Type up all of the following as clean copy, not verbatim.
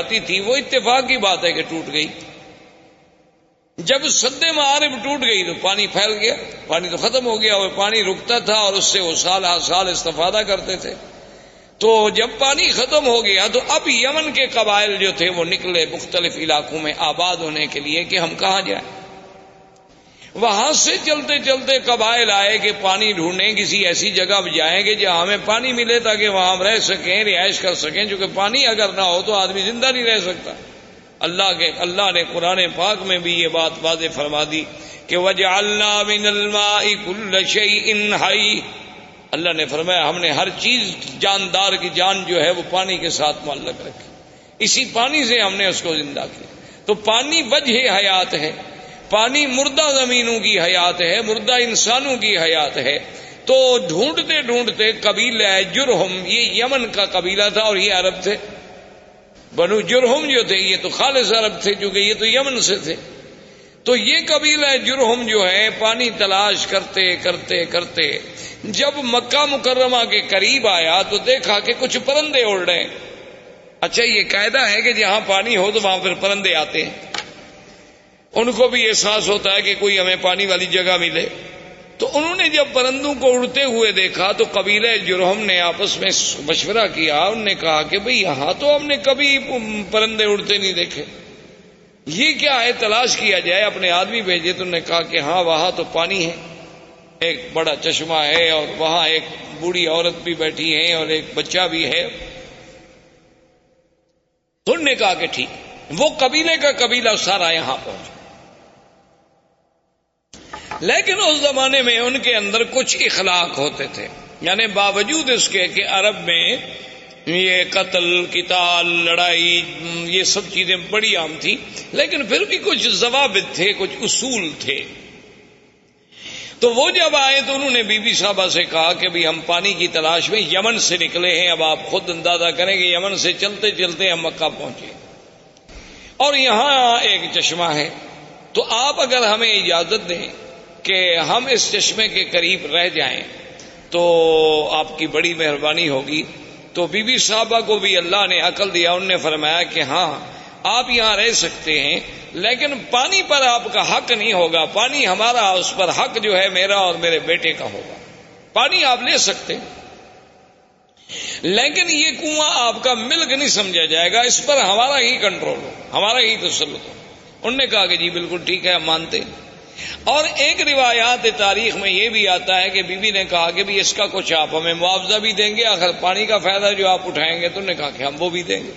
آتی تھی وہ اتفاق کی بات ہے کہ ٹوٹ گئی. جب سد معارب ٹوٹ گئی تو پانی پھیل گیا, پانی تو ختم ہو گیا, اور پانی رکتا تھا اور اس سے وہ سال ہر سال استفادہ کرتے تھے. تو جب پانی ختم ہو گیا تو اب یمن کے قبائل جو تھے وہ نکلے مختلف علاقوں میں آباد ہونے کے لیے کہ ہم کہاں جائیں. وہاں سے چلتے چلتے قبائل آئے کہ پانی ڈھونڈیں, کسی ایسی جگہ جائیں گے جہاں ہمیں پانی ملے تاکہ وہاں ہم رہ سکیں, رہائش کر سکیں, چونکہ پانی اگر نہ ہو تو آدمی زندہ نہیں رہ سکتا. اللہ نے قرآن پاک میں بھی یہ بات واضح فرما دی کہ وَجَعَلْنَا مِنَ الْمَاءِ كُلَّ شَيْءٍ حَيٍّ. اللہ نے فرمایا ہم نے ہر چیز جاندار کی جان جو ہے وہ پانی کے ساتھ معلق رکھی, اسی پانی سے ہم نے اس کو زندہ کیا. تو پانی وجہ حیات ہے, پانی مردہ زمینوں کی حیات ہے, مردہ انسانوں کی حیات ہے. تو ڈھونڈتے ڈھونڈتے قبیلہ جرہم, یہ یمن کا قبیلہ تھا اور یہ عرب تھے. بنو جرہم جو تھے یہ تو خالص عرب تھے کیونکہ یہ تو یمن سے تھے. تو یہ قبیلہ جرہم جو ہے پانی تلاش کرتے کرتے کرتے جب مکہ مکرمہ کے قریب آیا تو دیکھا کہ کچھ پرندے اڑ رہے ہیں. اچھا یہ قاعدہ ہے کہ جہاں پانی ہو تو وہاں پھر پرندے آتے ہیں, ان کو بھی احساس ہوتا ہے کہ کوئی ہمیں پانی والی جگہ ملے. تو انہوں نے جب پرندوں کو اڑتے ہوئے دیکھا تو قبیلہ جرہم نے آپس میں مشورہ کیا. انہوں نے کہا کہ بھئی یہاں تو ہم نے کبھی پرندے اڑتے نہیں دیکھے, یہ کیا ہے, تلاش کیا جائے. اپنے آدمی بھیجے تو انہوں نے کہا کہ ہاں وہاں تو پانی ہے, ایک بڑا چشمہ ہے اور وہاں ایک بوڑھی عورت بھی بیٹھی ہے اور ایک بچہ بھی ہے. تو انہوں نے کہا کہ ٹھیک. وہ قبیلے کا قبیلہ سارا یہاں پہنچا. لیکن اس زمانے میں ان کے اندر کچھ اخلاق ہوتے تھے, یعنی باوجود اس کے کہ عرب میں یہ قتل قتال لڑائی یہ سب چیزیں بڑی عام تھی, لیکن پھر بھی کچھ ضوابط تھے, کچھ اصول تھے. تو وہ جب آئے تو انہوں نے بی بی صاحبہ سے کہا کہ بھی ہم پانی کی تلاش میں یمن سے نکلے ہیں. اب آپ خود اندازہ کریں کہ یمن سے چلتے چلتے ہم مکہ پہنچے اور یہاں ایک چشمہ ہے, تو آپ اگر ہمیں اجازت دیں کہ ہم اس چشمے کے قریب رہ جائیں تو آپ کی بڑی مہربانی ہوگی. تو بی بی صاحبہ کو بھی اللہ نے عقل دیا. انہوں نے فرمایا کہ ہاں آپ یہاں رہ سکتے ہیں, لیکن پانی پر آپ کا حق نہیں ہوگا. پانی ہمارا, اس پر حق جو ہے میرا اور میرے بیٹے کا ہوگا. پانی آپ لے سکتے ہیں لیکن یہ کنواں آپ کا ملک نہیں سمجھا جائے گا, اس پر ہمارا ہی کنٹرول ہو, ہمارا ہی تسلط ہو. انہوں نے کہا کہ جی بالکل ٹھیک ہے, ہم مانتے ہیں. اور ایک روایات تاریخ میں یہ بھی آتا ہے کہ بی بی نے کہا کہ بھی اس کا کچھ آپ ہمیں معاوضہ بھی دیں گے, آخر پانی کا فائدہ جو آپ اٹھائیں گے. تو انہوں نے کہا کہ ہم وہ بھی دیں گے.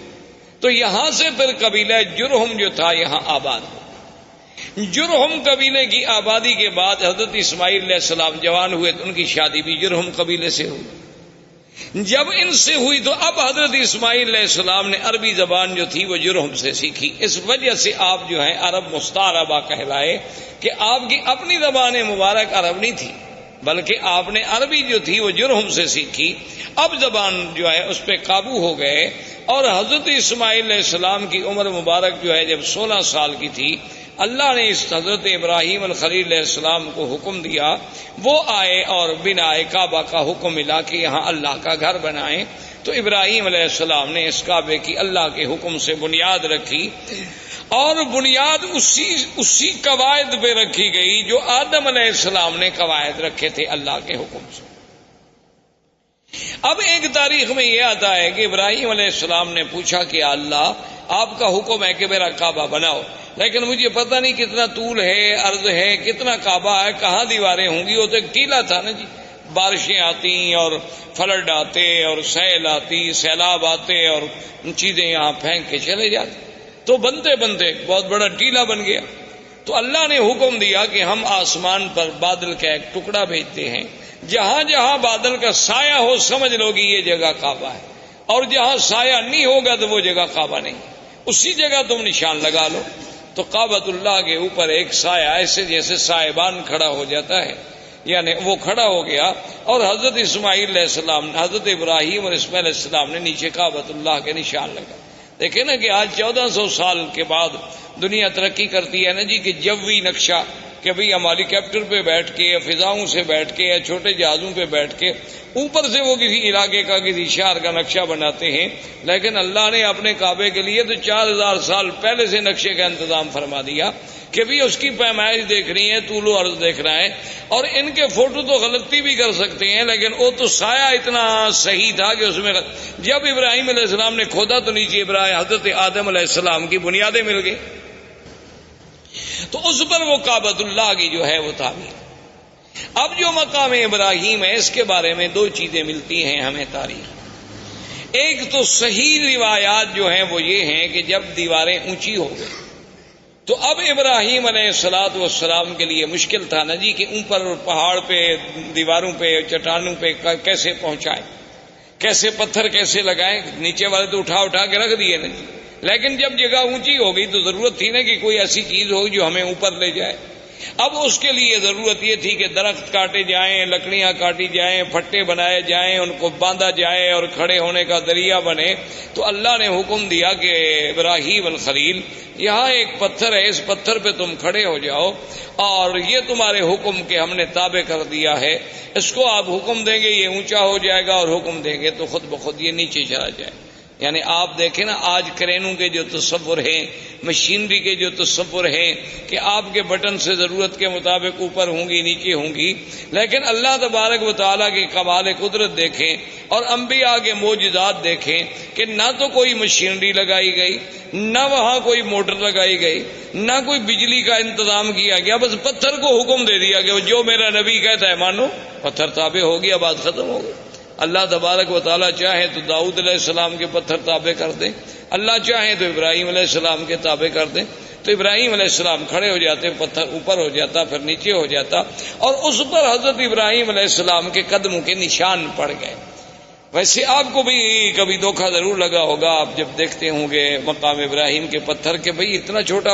تو یہاں سے پھر قبیلہ جرہم جو تھا یہاں آباد ہو. جرہم قبیلے کی آبادی کے بعد حضرت اسماعیل علیہ السلام جوان ہوئے تو ان کی شادی بھی جرہم قبیلے سے ہوئی. جب ان سے ہوئی تو اب حضرت اسماعیل علیہ السلام نے عربی زبان جو تھی وہ جرہم سے سیکھی. اس وجہ سے آپ جو ہیں عرب مستعربہ کہلائے کہ آپ کی اپنی زبان مبارک عرب نہیں تھی بلکہ آپ نے عربی جو تھی وہ جرہم سے سیکھی. اب زبان جو ہے اس پہ قابو ہو گئے. اور حضرت اسماعیل علیہ السلام کی عمر مبارک جو ہے جب 16 سال کی تھی, اللہ نے اس حضرت ابراہیم الخلیل علیہ السلام کو حکم دیا, وہ آئے اور بنائے کعبہ کا حکم ملا کہ یہاں اللہ کا گھر بنائیں. تو ابراہیم علیہ السلام نے اس کعبے کی اللہ کے حکم سے بنیاد رکھی, اور بنیاد اسی قواعد پہ رکھی گئی جو آدم علیہ السلام نے قواعد رکھے تھے اللہ کے حکم سے. اب ایک تاریخ میں یہ آتا ہے کہ ابراہیم علیہ السلام نے پوچھا کہ اللہ آپ کا حکم ہے کہ میرا کعبہ بناؤ, لیکن مجھے پتہ نہیں کتنا طول ہے, عرض ہے, کتنا کعبہ ہے, کہاں دیواریں ہوں گی. وہ تو ایک ٹیلا تھا نا جی, بارشیں آتی اور فلڈ آتے اور سیل آتی, سیلاب آتے اور چیزیں یہاں پھینک کے چلے جاتے. تو بنتے بنتے بہت بڑا ٹیلا بن گیا. تو اللہ نے حکم دیا کہ ہم آسمان پر بادل کا ایک ٹکڑا بھیجتے ہیں, جہاں جہاں بادل کا سایہ ہو سمجھ لو گی یہ جگہ کعبہ ہے, اور جہاں سایہ نہیں ہوگا تو وہ جگہ کعبہ نہیں, اسی جگہ تم نشان لگا لو. تو کعبۃ اللہ کے اوپر ایک سایہ ایسے جیسے سائبان کھڑا ہو جاتا ہے, یعنی وہ کھڑا ہو گیا. اور حضرت اسماعیل علیہ السلام, حضرت ابراہیم اور اسماعیل علیہ السلام نے نیچے کعبۃ اللہ کے نشان لگا. دیکھیں نا کہ آج 1400 سال کے بعد دنیا ترقی کرتی ہے نا جی, کہ جوی نقشہ کہ بھئی ہم ہیلی کاپٹر پہ بیٹھ کے یا فضاؤں سے بیٹھ کے یا چھوٹے جہازوں پہ بیٹھ کے اوپر سے وہ کسی علاقے کا کسی شہر کا نقشہ بناتے ہیں، لیکن اللہ نے اپنے کعبے کے لیے تو 4000 سال پہلے سے نقشے کا انتظام فرما دیا کہ بھی اس کی پیمائش دیکھنی ہے، طول و عرض دیکھنا ہے۔ اور ان کے فوٹو تو غلطی بھی کر سکتے ہیں، لیکن وہ تو سایہ اتنا صحیح تھا کہ اس میں جب ابراہیم علیہ السلام نے کھودا تو نیچے ابراہیم حضرت آدم علیہ السلام کی بنیادیں مل گئی، تو اس پر وہ کعبۃ اللہ کی جو ہے وہ تعمیر۔ اب جو مقام ابراہیم ہے اس کے بارے میں دو چیزیں ملتی ہیں ہمیں تاریخ۔ ایک تو صحیح روایات جو ہیں وہ یہ ہیں کہ جب دیواریں اونچی ہو گئی تو اب ابراہیم علیہ السلام کے لیے مشکل تھا نا جی کہ اوپر پہاڑ پہ دیواروں پہ چٹانوں پہ کیسے پہنچائیں، کیسے پتھر کیسے لگائیں، نیچے والے تو اٹھا کے رکھ دیے نا جی، لیکن جب جگہ اونچی ہو گئی تو ضرورت تھی نا کہ کوئی ایسی چیز ہو جو ہمیں اوپر لے جائے۔ اب اس کے لیے ضرورت یہ تھی کہ درخت کاٹے جائیں، لکڑیاں کاٹی جائیں، پھٹے بنائے جائیں، ان کو باندھا جائے اور کھڑے ہونے کا ذریعہ بنے۔ تو اللہ نے حکم دیا کہ ابراہیم الخلیل یہاں ایک پتھر ہے، اس پتھر پہ تم کھڑے ہو جاؤ، اور یہ تمہارے حکم کے ہم نے تابع کر دیا ہے، اس کو آپ حکم دیں گے یہ اونچا ہو جائے گا، اور حکم دیں گے تو خود بخود یہ نیچے چلا جائے۔ یعنی آپ دیکھیں نا آج کرینوں کے جو تصور ہیں، مشینری کے جو تصور ہیں کہ آپ کے بٹن سے ضرورت کے مطابق اوپر ہوں گی نیچے ہوں گی، لیکن اللہ تبارک و تعالیٰ کی کمال قدرت دیکھیں اور انبیاء کے معجزات دیکھیں کہ نہ تو کوئی مشینری لگائی گئی، نہ وہاں کوئی موٹر لگائی گئی، نہ کوئی بجلی کا انتظام کیا گیا، بس پتھر کو حکم دے دیا کہ جو میرا نبی کہتا ہے مانو، پتھر تابع ہو گیا، بات ختم ہو گئی۔ اللہ تبارک و تعالیٰ چاہے تو داؤد علیہ السلام کے پتھر تابع کر دیں، اللہ چاہے تو ابراہیم علیہ السلام کے تابع کر دیں، تو ابراہیم علیہ السلام کھڑے ہو جاتے، پتھر اوپر ہو جاتا، پھر نیچے ہو جاتا، اور اس پر حضرت ابراہیم علیہ السلام کے قدموں کے نشان پڑ گئے۔ ویسے آپ کو بھی کبھی دھوکہ ضرور لگا ہوگا، آپ جب دیکھتے ہوں گے مقام ابراہیم کے پتھر کہ بھئی اتنا چھوٹا